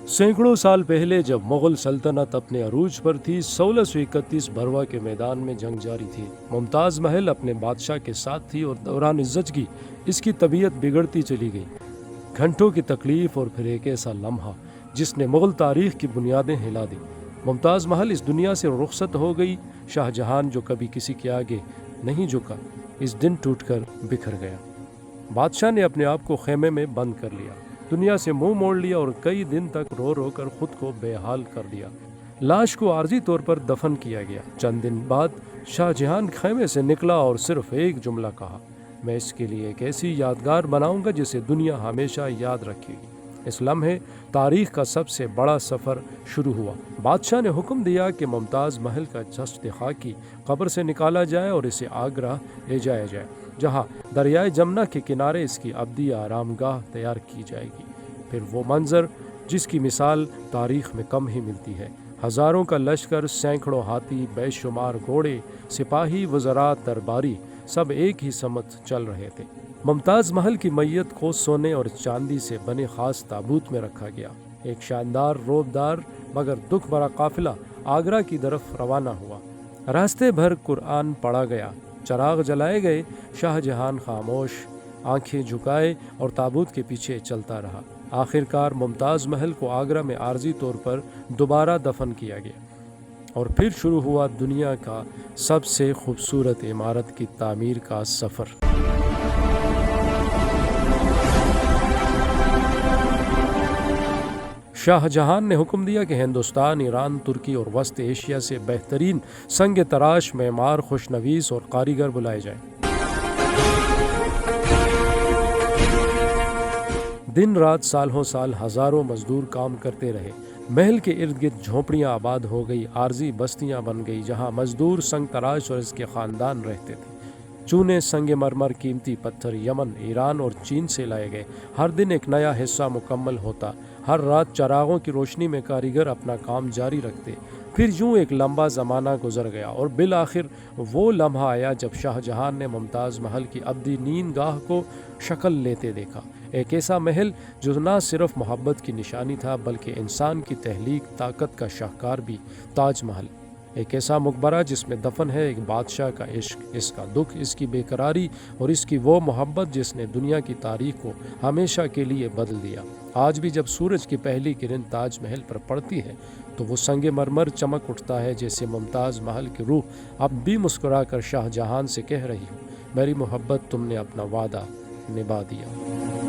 सैकड़ों साल पहले जब मुगल सल्तनत अपने अरूज पर थी, 1631 भरवा के मैदान में जंग जारी थी। मुमताज़ महल अपने बादशाह के साथ थी और दौरान इज्जतगी इसकी तबीयत बिगड़ती चली गई। घंटों की तकलीफ और फिर एक ऐसा लम्हा जिसने मुगल तारीख की बुनियादें हिला दी। मुमताज़ महल इस दुनिया से रुखसत हो गई। शाहजहां जो कभी किसी के आगे नहीं झुका, इस दिन टूटकर बिखर गया। बादशाह ने अपने आप को खेमे में बंद कर लिया, दुनिया से मुंह मोड़ लिया और कई दिन तक रो रो कर खुद को बेहाल कर दिया। लाश को आर्जी तौर पर दफन किया गया। चंद दिन बाद शाहजहां खेमे से निकला और सिर्फ एक जुमला कहा, मैं इसके लिए एक ऐसी यादगार बनाऊंगा जिसे दुनिया हमेशा याद रखेगी। इस लम्हे तारीख का सबसे बड़ा सफ़र शुरू हुआ। बादशाह ने हुक्म दिया कि मुमताज़ महल का जश्न खाकी कब्र से निकाला जाए और इसे आगरा ले जाया जाए, जहाँ दरियाए जमुना के किनारे इसकी अब्दी आरामगाह तैयार की जाएगी। फिर वो मंजर जिसकी मिसाल तारीख में कम ही मिलती है। हज़ारों का लश्कर, सैकड़ों हाथी, बेशुमार घोड़े, सिपाही, वज़रा, दरबारी सब एक ही समत चल रहे थे। मुमताज़ महल की मैयत को सोने और चांदी से बने खास ताबूत में रखा गया। एक शानदार, रोबदार मगर दुख भरा काफिला आगरा की तरफ रवाना हुआ। रास्ते भर कुरान पढ़ा गया, चराग जलाए गए। शाहजहां खामोश, आंखें झुकाए और ताबूत के पीछे चलता रहा। आखिरकार मुमताज़ महल को आगरा में आर्जी तौर पर दोबारा दफन किया गया और फिर शुरू हुआ दुनिया का सबसे खूबसूरत इमारत की तामीर का सफ़र। शाहजहां ने हुक्म दिया कि हिंदुस्तान, ईरान, तुर्की और वस्त एशिया से बेहतरीन संग तराश, मेमार, खुशनवीस और कारीगर बुलाए जाएं। दिन रात, सालों साल हजारों मजदूर काम करते रहे। महल के इर्द गिर्द झोंपड़ियाँ आबाद हो गई, आर्जी बस्तियाँ बन गई जहाँ मजदूर, संग तराश और इसके ख़ानदान रहते थे। चूने, संगे मरमर, कीमती पत्थर यमन, ईरान और चीन से लाए गए। हर दिन एक नया हिस्सा मुकम्मल होता। हर रात चरागों की रोशनी में कारीगर अपना काम जारी रखते। फिर यूं एक लंबा ज़माना गुजर गया और बिल आखिर वो लम्हा आया जब शाहजहां ने मुमताज़ महल की अब्दी नींद गाह को शक्ल लेते देखा। एक ऐसा महल जो न सिर्फ मोहब्बत की निशानी था बल्कि इंसान की तहलीक ताकत का शाहकार भी। ताज महल एक ऐसा मकबरा जिसमें दफन है एक बादशाह का इश्क, इसका दुख, इसकी बेकरारी और इसकी वो मोहब्बत जिसने दुनिया की तारीख को हमेशा के लिए बदल दिया। आज भी जब सूरज की पहली किरण ताज महल पर पड़ती है तो वो संगे मरमर चमक उठता है, जैसे मुमताज़ महल की रूह अब भी मुस्कुरा कर शाहजहां से कह रही हो, मेरी मोहब्बत, तुमने अपना वादा निभा दिया।